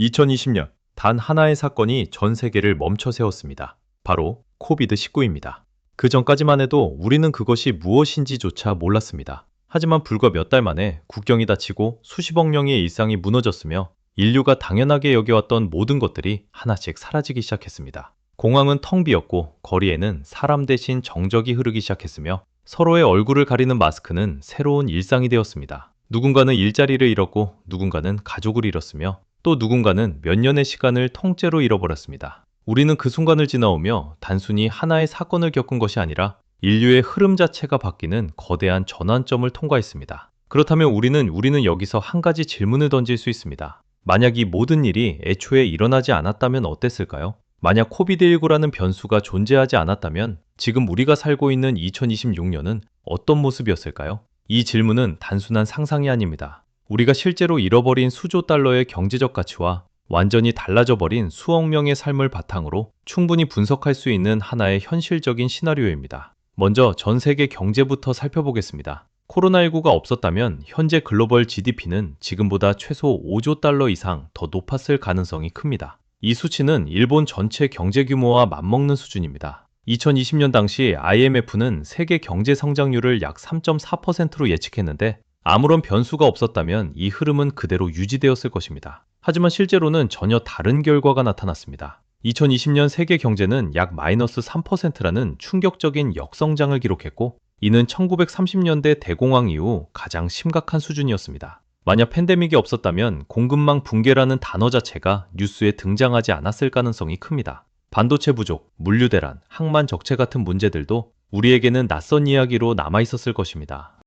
2020년 단 하나의 사건이 전 세계를 멈춰 세웠습니다. 바로 코비드-19입니다. 그 전까지만 해도 우리는 그것이 무엇인지조차 몰랐습니다. 하지만 불과 몇 달 만에 국경이 닫히고 수십억 명의 일상이 무너졌으며 인류가 당연하게 여겨왔던 모든 것들이 하나씩 사라지기 시작했습니다. 공항은 텅 비었고 거리에는 사람 대신 정적이 흐르기 시작했으며 서로의 얼굴을 가리는 마스크는 새로운 일상이 되었습니다. 누군가는 일자리를 잃었고 누군가는 가족을 잃었으며 또 누군가는 몇 년의 시간을 통째로 잃어버렸습니다. 우리는 그 순간을 지나오며 단순히 하나의 사건을 겪은 것이 아니라 인류의 흐름 자체가 바뀌는 거대한 전환점을 통과했습니다. 그렇다면 우리는 여기서 한 가지 질문을 던질 수 있습니다. 만약 이 모든 일이 애초에 일어나지 않았다면 어땠을까요? 만약 코비드19라는 변수가 존재하지 않았다면 지금 우리가 살고 있는 2026년은 어떤 모습이었을까요? 이 질문은 단순한 상상이 아닙니다. 우리가 실제로 잃어버린 수조 달러의 경제적 가치와 완전히 달라져 버린 수억 명의 삶을 바탕으로 충분히 분석할 수 있는 하나의 현실적인 시나리오입니다. 먼저 전 세계 경제부터 살펴보겠습니다. 코로나19가 없었다면 현재 글로벌 GDP는 지금보다 최소 5조 달러 이상 더 높았을 가능성이 큽니다. 이 수치는 일본 전체 경제 규모와 맞먹는 수준입니다. 2020년 당시 IMF는 세계 경제 성장률을 약 3.4%로 예측했는데 아무런 변수가 없었다면 이 흐름은 그대로 유지되었을 것입니다. 하지만 실제로는 전혀 다른 결과가 나타났습니다. 2020년 세계 경제는 약 마이너스 3%라는 충격적인 역성장을 기록했고 이는 1930년대 대공황 이후 가장 심각한 수준이었습니다. 만약 팬데믹이 없었다면 공급망 붕괴라는 단어 자체가 뉴스에 등장하지 않았을 가능성이 큽니다. 반도체 부족, 물류 대란, 항만 적체 같은 문제들도 우리에게는 낯선 이야기로 남아있었을 것입니다.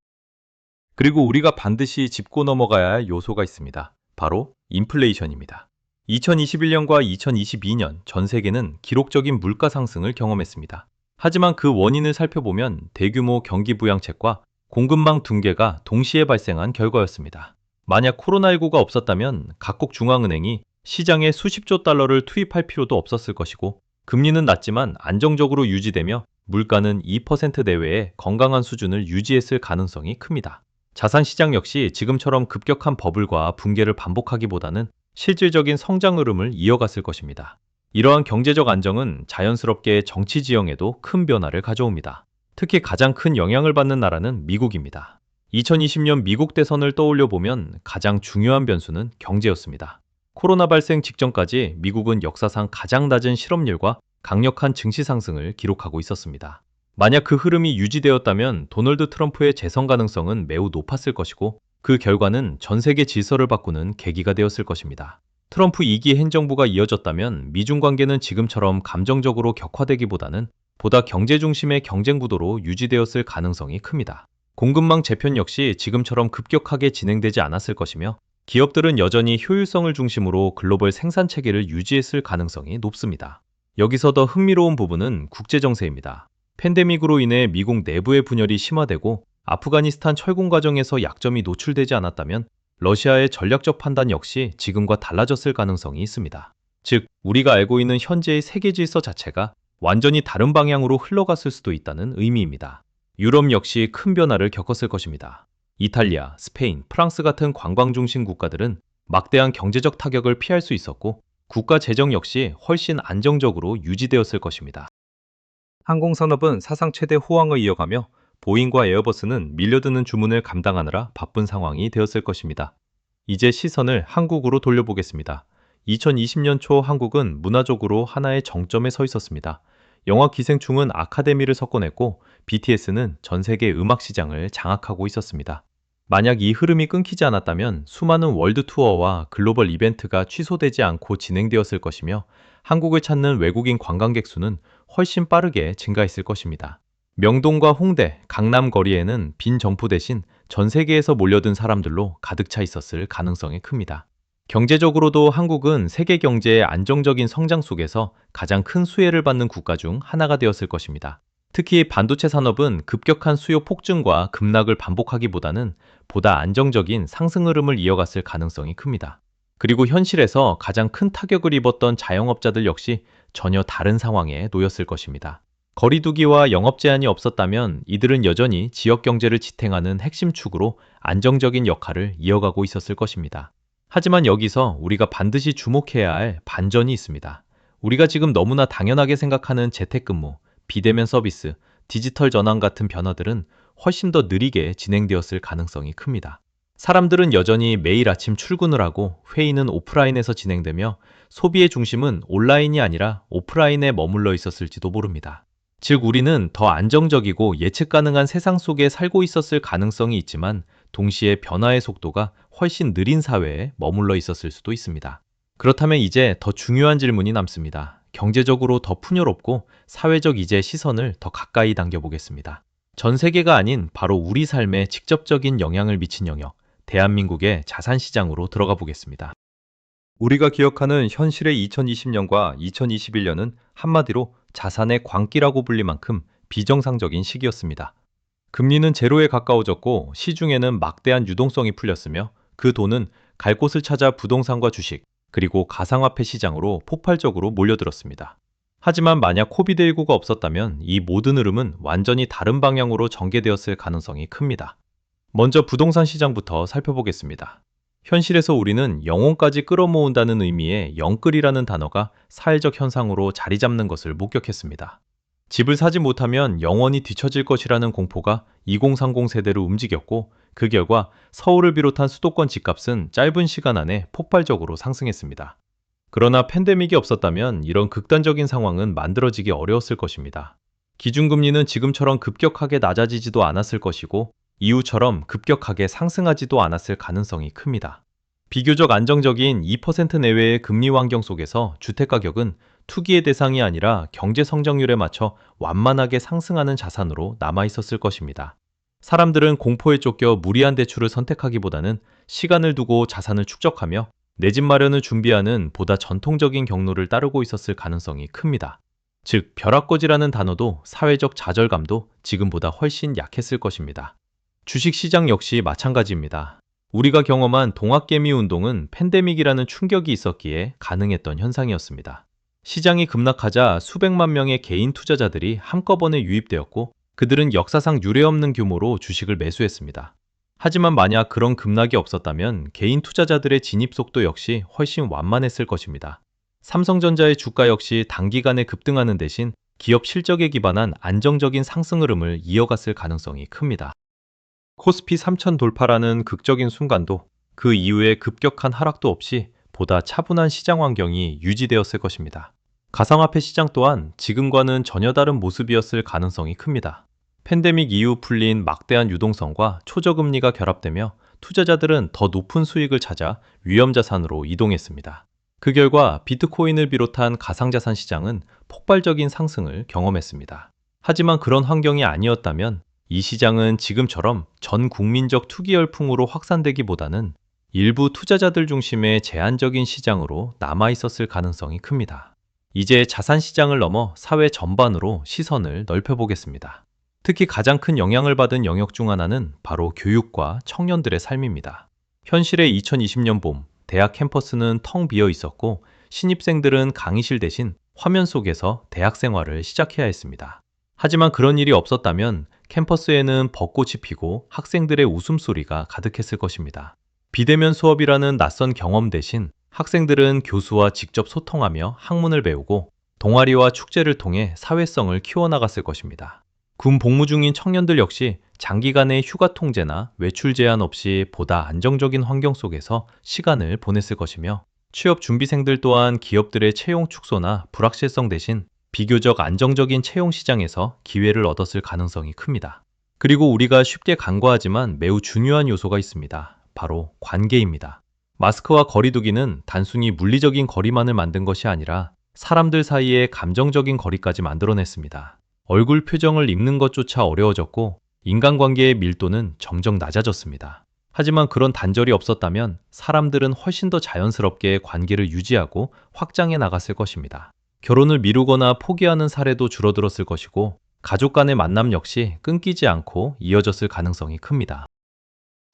그리고 우리가 반드시 짚고 넘어가야 할 요소가 있습니다. 바로 인플레이션입니다. 2021년과 2022년 전 세계는 기록적인 물가 상승을 경험했습니다. 하지만 그 원인을 살펴보면 대규모 경기 부양책과 공급망 붕괴가 동시에 발생한 결과였습니다. 만약 코로나19가 없었다면 각국 중앙은행이 시장에 수십조 달러를 투입할 필요도 없었을 것이고 금리는 낮지만 안정적으로 유지되며 물가는 2% 내외의 건강한 수준을 유지했을 가능성이 큽니다. 자산시장 역시 지금처럼 급격한 버블과 붕괴를 반복하기보다는 실질적인 성장 흐름을 이어갔을 것입니다. 이러한 경제적 안정은 자연스럽게 정치 지형에도 큰 변화를 가져옵니다. 특히 가장 큰 영향을 받는 나라는 미국입니다. 2020년 미국 대선을 떠올려 보면 가장 중요한 변수는 경제였습니다. 코로나 발생 직전까지 미국은 역사상 가장 낮은 실업률과 강력한 증시 상승을 기록하고 있었습니다. 만약 그 흐름이 유지되었다면 도널드 트럼프의 재선 가능성은 매우 높았을 것이고 그 결과는 전 세계 질서를 바꾸는 계기가 되었을 것입니다. 트럼프 2기 행정부가 이어졌다면 미중 관계는 지금처럼 감정적으로 격화되기보다는 보다 경제 중심의 경쟁 구도로 유지되었을 가능성이 큽니다. 공급망 재편 역시 지금처럼 급격하게 진행되지 않았을 것이며 기업들은 여전히 효율성을 중심으로 글로벌 생산 체계를 유지했을 가능성이 높습니다. 여기서 더 흥미로운 부분은 국제 정세입니다. 팬데믹으로 인해 미국 내부의 분열이 심화되고 아프가니스탄 철공 과정에서 약점이 노출되지 않았다면 러시아의 전략적 판단 역시 지금과 달라졌을 가능성이 있습니다. 즉, 우리가 알고 있는 현재의 세계 질서 자체가 완전히 다른 방향으로 흘러갔을 수도 있다는 의미입니다. 유럽 역시 큰 변화를 겪었을 것입니다. 이탈리아, 스페인, 프랑스 같은 관광 중심 국가들은 막대한 경제적 타격을 피할 수 있었고 국가 재정 역시 훨씬 안정적으로 유지되었을 것입니다. 항공산업은 사상 최대 호황을 이어가며 보잉과 에어버스는 밀려드는 주문을 감당하느라 바쁜 상황이 되었을 것입니다. 이제 시선을 한국으로 돌려보겠습니다. 2020년 초 한국은 문화적으로 하나의 정점에 서 있었습니다. 영화 기생충은 아카데미를 석권했고 BTS는 전 세계 음악 시장을 장악하고 있었습니다. 만약 이 흐름이 끊기지 않았다면 수많은 월드 투어와 글로벌 이벤트가 취소되지 않고 진행되었을 것이며 한국을 찾는 외국인 관광객 수는 훨씬 빠르게 증가했을 것입니다. 명동과 홍대, 강남 거리에는 빈 점포 대신 전 세계에서 몰려든 사람들로 가득 차 있었을 가능성이 큽니다. 경제적으로도 한국은 세계 경제의 안정적인 성장 속에서 가장 큰 수혜를 받는 국가 중 하나가 되었을 것입니다. 특히 반도체 산업은 급격한 수요 폭증과 급락을 반복하기보다는 보다 안정적인 상승 흐름을 이어갔을 가능성이 큽니다. 그리고 현실에서 가장 큰 타격을 입었던 자영업자들 역시 전혀 다른 상황에 놓였을 것입니다. 거리두기와 영업 제한이 없었다면 이들은 여전히 지역 경제를 지탱하는 핵심 축으로 안정적인 역할을 이어가고 있었을 것입니다. 하지만 여기서 우리가 반드시 주목해야 할 반전이 있습니다. 우리가 지금 너무나 당연하게 생각하는 재택근무, 비대면 서비스, 디지털 전환 같은 변화들은 훨씬 더 느리게 진행되었을 가능성이 큽니다. 사람들은 여전히 매일 아침 출근을 하고 회의는 오프라인에서 진행되며 소비의 중심은 온라인이 아니라 오프라인에 머물러 있었을지도 모릅니다. 즉, 우리는 더 안정적이고 예측 가능한 세상 속에 살고 있었을 가능성이 있지만 동시에 변화의 속도가 훨씬 느린 사회에 머물러 있었을 수도 있습니다. 그렇다면 이제 더 중요한 질문이 남습니다. 경제적으로 더 풍요롭고 사회적 이제 시선을 더 가까이 당겨보겠습니다. 전 세계가 아닌 바로 우리 삶에 직접적인 영향을 미친 영역, 대한민국의 자산시장으로 들어가 보겠습니다. 우리가 기억하는 현실의 2020년과 2021년은 한마디로 자산의 광기라고 불릴 만큼 비정상적인 시기였습니다. 금리는 제로에 가까워졌고 시중에는 막대한 유동성이 풀렸으며 그 돈은 갈 곳을 찾아 부동산과 주식, 그리고 가상화폐 시장으로 폭발적으로 몰려들었습니다. 하지만 만약 코비드19가 없었다면 이 모든 흐름은 완전히 다른 방향으로 전개되었을 가능성이 큽니다. 먼저 부동산 시장부터 살펴보겠습니다. 현실에서 우리는 영혼까지 끌어모은다는 의미의 영끌이라는 단어가 사회적 현상으로 자리 잡는 것을 목격했습니다. 집을 사지 못하면 영원히 뒤처질 것이라는 공포가 2030 세대로 움직였고 그 결과 서울을 비롯한 수도권 집값은 짧은 시간 안에 폭발적으로 상승했습니다. 그러나 팬데믹이 없었다면 이런 극단적인 상황은 만들어지기 어려웠을 것입니다. 기준금리는 지금처럼 급격하게 낮아지지도 않았을 것이고 이후처럼 급격하게 상승하지도 않았을 가능성이 큽니다. 비교적 안정적인 2% 내외의 금리 환경 속에서 주택가격은 투기의 대상이 아니라 경제 성장률에 맞춰 완만하게 상승하는 자산으로 남아있었을 것입니다. 사람들은 공포에 쫓겨 무리한 대출을 선택하기보다는 시간을 두고 자산을 축적하며 내 집 마련을 준비하는 보다 전통적인 경로를 따르고 있었을 가능성이 큽니다. 즉, 벼락거지라는 단어도 사회적 좌절감도 지금보다 훨씬 약했을 것입니다. 주식시장 역시 마찬가지입니다. 우리가 경험한 동학개미 운동은 팬데믹이라는 충격이 있었기에 가능했던 현상이었습니다. 시장이 급락하자 수백만 명의 개인 투자자들이 한꺼번에 유입되었고 그들은 역사상 유례없는 규모로 주식을 매수했습니다. 하지만 만약 그런 급락이 없었다면 개인 투자자들의 진입 속도 역시 훨씬 완만했을 것입니다. 삼성전자의 주가 역시 단기간에 급등하는 대신 기업 실적에 기반한 안정적인 상승 흐름을 이어갔을 가능성이 큽니다. 코스피 3000 돌파라는 극적인 순간도 그 이후에 급격한 하락도 없이 보다 차분한 시장 환경이 유지되었을 것입니다. 가상화폐 시장 또한 지금과는 전혀 다른 모습이었을 가능성이 큽니다. 팬데믹 이후 풀린 막대한 유동성과 초저금리가 결합되며 투자자들은 더 높은 수익을 찾아 위험자산으로 이동했습니다. 그 결과 비트코인을 비롯한 가상자산 시장은 폭발적인 상승을 경험했습니다. 하지만 그런 환경이 아니었다면 이 시장은 지금처럼 전 국민적 투기 열풍으로 확산되기보다는 일부 투자자들 중심의 제한적인 시장으로 남아 있었을 가능성이 큽니다. 이제 자산 시장을 넘어 사회 전반으로 시선을 넓혀보겠습니다. 특히 가장 큰 영향을 받은 영역 중 하나는 바로 교육과 청년들의 삶입니다. 현실의 2020년 봄, 대학 캠퍼스는 텅 비어 있었고 신입생들은 강의실 대신 화면 속에서 대학 생활을 시작해야 했습니다. 하지만 그런 일이 없었다면 캠퍼스에는 벚꽃이 피고 학생들의 웃음소리가 가득했을 것입니다. 비대면 수업이라는 낯선 경험 대신 학생들은 교수와 직접 소통하며 학문을 배우고 동아리와 축제를 통해 사회성을 키워나갔을 것입니다. 군 복무 중인 청년들 역시 장기간의 휴가 통제나 외출 제한 없이 보다 안정적인 환경 속에서 시간을 보냈을 것이며 취업 준비생들 또한 기업들의 채용 축소나 불확실성 대신 비교적 안정적인 채용 시장에서 기회를 얻었을 가능성이 큽니다. 그리고 우리가 쉽게 간과하지만 매우 중요한 요소가 있습니다. 바로 관계입니다. 마스크와 거리두기는 단순히 물리적인 거리만을 만든 것이 아니라 사람들 사이의 감정적인 거리까지 만들어냈습니다. 얼굴 표정을 읽는 것조차 어려워졌고 인간관계의 밀도는 점점 낮아졌습니다. 하지만 그런 단절이 없었다면 사람들은 훨씬 더 자연스럽게 관계를 유지하고 확장해 나갔을 것입니다. 결혼을 미루거나 포기하는 사례도 줄어들었을 것이고 가족 간의 만남 역시 끊기지 않고 이어졌을 가능성이 큽니다.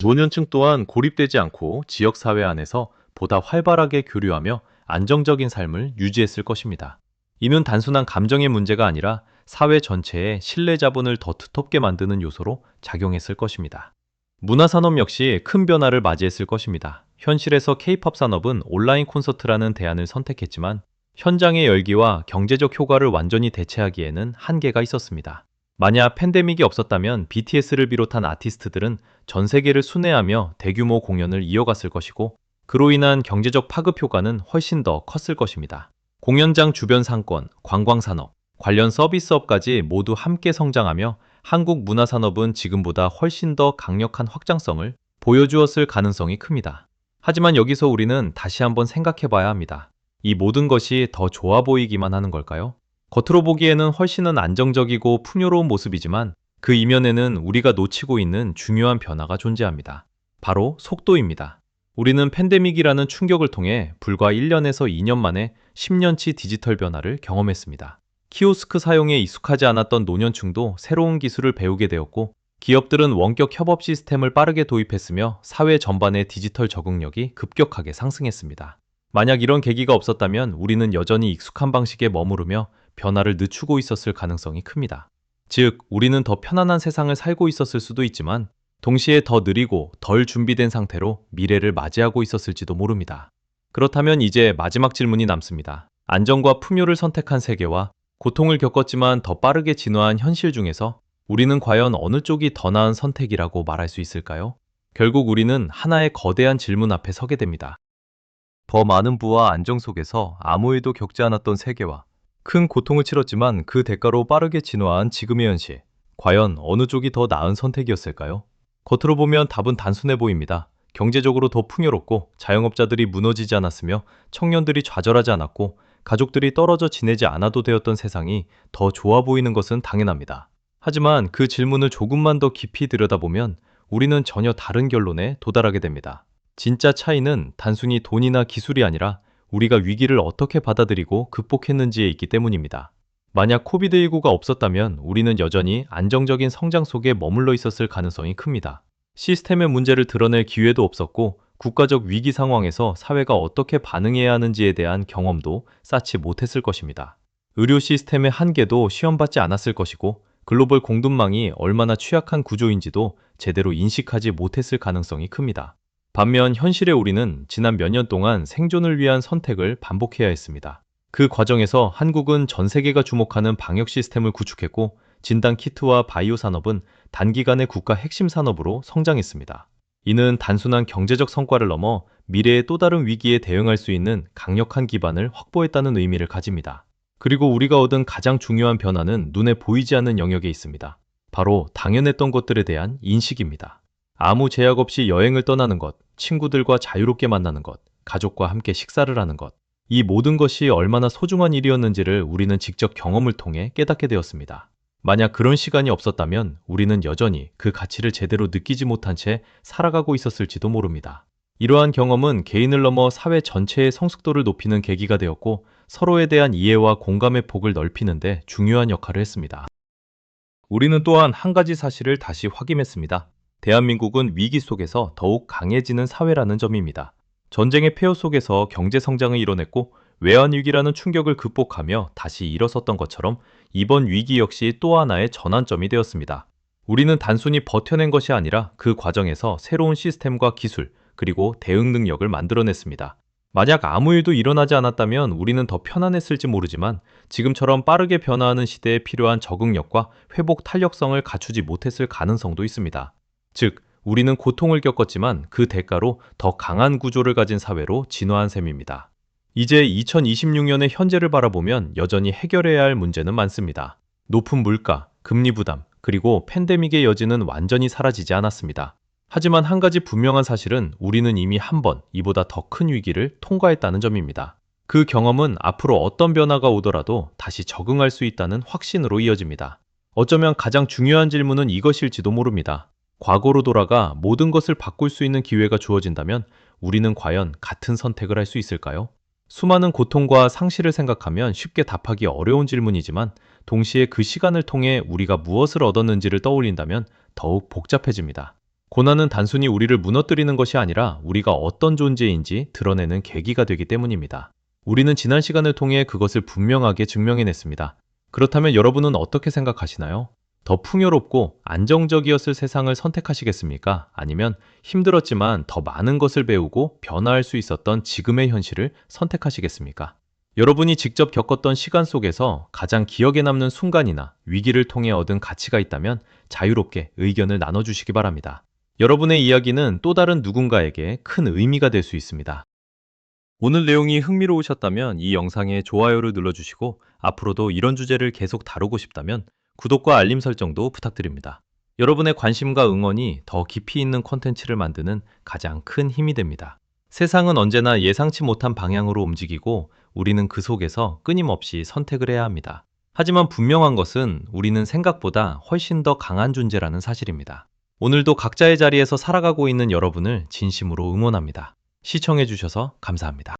노년층 또한 고립되지 않고 지역사회 안에서 보다 활발하게 교류하며 안정적인 삶을 유지했을 것입니다. 이는 단순한 감정의 문제가 아니라 사회 전체의 신뢰 자본을 더 두텁게 만드는 요소로 작용했을 것입니다. 문화산업 역시 큰 변화를 맞이했을 것입니다. 현실에서 K-팝 산업은 온라인 콘서트라는 대안을 선택했지만 현장의 열기와 경제적 효과를 완전히 대체하기에는 한계가 있었습니다. 만약 팬데믹이 없었다면 BTS를 비롯한 아티스트들은 전 세계를 순회하며 대규모 공연을 이어갔을 것이고 그로 인한 경제적 파급 효과는 훨씬 더 컸을 것입니다. 공연장 주변 상권, 관광산업, 관련 서비스업까지 모두 함께 성장하며 한국 문화산업은 지금보다 훨씬 더 강력한 확장성을 보여주었을 가능성이 큽니다. 하지만 여기서 우리는 다시 한번 생각해 봐야 합니다. 이 모든 것이 더 좋아 보이기만 하는 걸까요? 겉으로 보기에는 훨씬은 안정적이고 풍요로운 모습이지만 그 이면에는 우리가 놓치고 있는 중요한 변화가 존재합니다. 바로 속도입니다. 우리는 팬데믹이라는 충격을 통해 불과 1년에서 2년 만에 10년치 디지털 변화를 경험했습니다. 키오스크 사용에 익숙하지 않았던 노년층도 새로운 기술을 배우게 되었고 기업들은 원격 협업 시스템을 빠르게 도입했으며 사회 전반의 디지털 적응력이 급격하게 상승했습니다. 만약 이런 계기가 없었다면 우리는 여전히 익숙한 방식에 머무르며 변화를 늦추고 있었을 가능성이 큽니다. 즉, 우리는 더 편안한 세상을 살고 있었을 수도 있지만 동시에 더 느리고 덜 준비된 상태로 미래를 맞이하고 있었을지도 모릅니다. 그렇다면 이제 마지막 질문이 남습니다. 안정과 풍요를 선택한 세계와 고통을 겪었지만 더 빠르게 진화한 현실 중에서 우리는 과연 어느 쪽이 더 나은 선택이라고 말할 수 있을까요? 결국 우리는 하나의 거대한 질문 앞에 서게 됩니다. 더 많은 부와 안정 속에서 아무 일도 겪지 않았던 세계와 큰 고통을 치렀지만 그 대가로 빠르게 진화한 지금의 현실. 과연 어느 쪽이 더 나은 선택이었을까요? 겉으로 보면 답은 단순해 보입니다. 경제적으로 더 풍요롭고 자영업자들이 무너지지 않았으며 청년들이 좌절하지 않았고 가족들이 떨어져 지내지 않아도 되었던 세상이 더 좋아 보이는 것은 당연합니다. 하지만 그 질문을 조금만 더 깊이 들여다보면 우리는 전혀 다른 결론에 도달하게 됩니다. 진짜 차이는 단순히 돈이나 기술이 아니라 우리가 위기를 어떻게 받아들이고 극복했는지에 있기 때문입니다. 만약 코비드19가 없었다면 우리는 여전히 안정적인 성장 속에 머물러 있었을 가능성이 큽니다. 시스템의 문제를 드러낼 기회도 없었고 국가적 위기 상황에서 사회가 어떻게 반응해야 하는지에 대한 경험도 쌓지 못했을 것입니다. 의료 시스템의 한계도 시험받지 않았을 것이고 글로벌 공급망이 얼마나 취약한 구조인지도 제대로 인식하지 못했을 가능성이 큽니다. 반면 현실의 우리는 지난 몇 년 동안 생존을 위한 선택을 반복해야 했습니다. 그 과정에서 한국은 전 세계가 주목하는 방역 시스템을 구축했고 진단 키트와 바이오 산업은 단기간에 국가 핵심 산업으로 성장했습니다. 이는 단순한 경제적 성과를 넘어 미래의 또 다른 위기에 대응할 수 있는 강력한 기반을 확보했다는 의미를 가집니다. 그리고 우리가 얻은 가장 중요한 변화는 눈에 보이지 않는 영역에 있습니다. 바로 당연했던 것들에 대한 인식입니다. 아무 제약 없이 여행을 떠나는 것, 친구들과 자유롭게 만나는 것, 가족과 함께 식사를 하는 것. 이 모든 것이 얼마나 소중한 일이었는지를 우리는 직접 경험을 통해 깨닫게 되었습니다. 만약 그런 시간이 없었다면 우리는 여전히 그 가치를 제대로 느끼지 못한 채 살아가고 있었을지도 모릅니다. 이러한 경험은 개인을 넘어 사회 전체의 성숙도를 높이는 계기가 되었고 서로에 대한 이해와 공감의 폭을 넓히는 데 중요한 역할을 했습니다. 우리는 또한 한 가지 사실을 다시 확인했습니다. 대한민국은 위기 속에서 더욱 강해지는 사회라는 점입니다. 전쟁의 폐허 속에서 경제 성장을 이뤄냈고 외환위기라는 충격을 극복하며 다시 일어섰던 것처럼 이번 위기 역시 또 하나의 전환점이 되었습니다. 우리는 단순히 버텨낸 것이 아니라 그 과정에서 새로운 시스템과 기술, 그리고 대응 능력을 만들어냈습니다. 만약 아무 일도 일어나지 않았다면 우리는 더 편안했을지 모르지만 지금처럼 빠르게 변화하는 시대에 필요한 적응력과 회복 탄력성을 갖추지 못했을 가능성도 있습니다. 즉, 우리는 고통을 겪었지만 그 대가로 더 강한 구조를 가진 사회로 진화한 셈입니다. 이제 2026년의 현재를 바라보면 여전히 해결해야 할 문제는 많습니다. 높은 물가, 금리 부담, 그리고 팬데믹의 여지는 완전히 사라지지 않았습니다. 하지만 한 가지 분명한 사실은 우리는 이미 한 번 이보다 더 큰 위기를 통과했다는 점입니다. 그 경험은 앞으로 어떤 변화가 오더라도 다시 적응할 수 있다는 확신으로 이어집니다. 어쩌면 가장 중요한 질문은 이것일지도 모릅니다. 과거로 돌아가 모든 것을 바꿀 수 있는 기회가 주어진다면 우리는 과연 같은 선택을 할 수 있을까요? 수많은 고통과 상실을 생각하면 쉽게 답하기 어려운 질문이지만 동시에 그 시간을 통해 우리가 무엇을 얻었는지를 떠올린다면 더욱 복잡해집니다. 고난은 단순히 우리를 무너뜨리는 것이 아니라 우리가 어떤 존재인지 드러내는 계기가 되기 때문입니다. 우리는 지난 시간을 통해 그것을 분명하게 증명해냈습니다. 그렇다면 여러분은 어떻게 생각하시나요? 더 풍요롭고 안정적이었을 세상을 선택하시겠습니까? 아니면 힘들었지만 더 많은 것을 배우고 변화할 수 있었던 지금의 현실을 선택하시겠습니까? 여러분이 직접 겪었던 시간 속에서 가장 기억에 남는 순간이나 위기를 통해 얻은 가치가 있다면 자유롭게 의견을 나눠주시기 바랍니다. 여러분의 이야기는 또 다른 누군가에게 큰 의미가 될 수 있습니다. 오늘 내용이 흥미로우셨다면 이 영상에 좋아요를 눌러주시고 앞으로도 이런 주제를 계속 다루고 싶다면 구독과 알림 설정도 부탁드립니다. 여러분의 관심과 응원이 더 깊이 있는 콘텐츠를 만드는 가장 큰 힘이 됩니다. 세상은 언제나 예상치 못한 방향으로 움직이고 우리는 그 속에서 끊임없이 선택을 해야 합니다. 하지만 분명한 것은 우리는 생각보다 훨씬 더 강한 존재라는 사실입니다. 오늘도 각자의 자리에서 살아가고 있는 여러분을 진심으로 응원합니다. 시청해주셔서 감사합니다.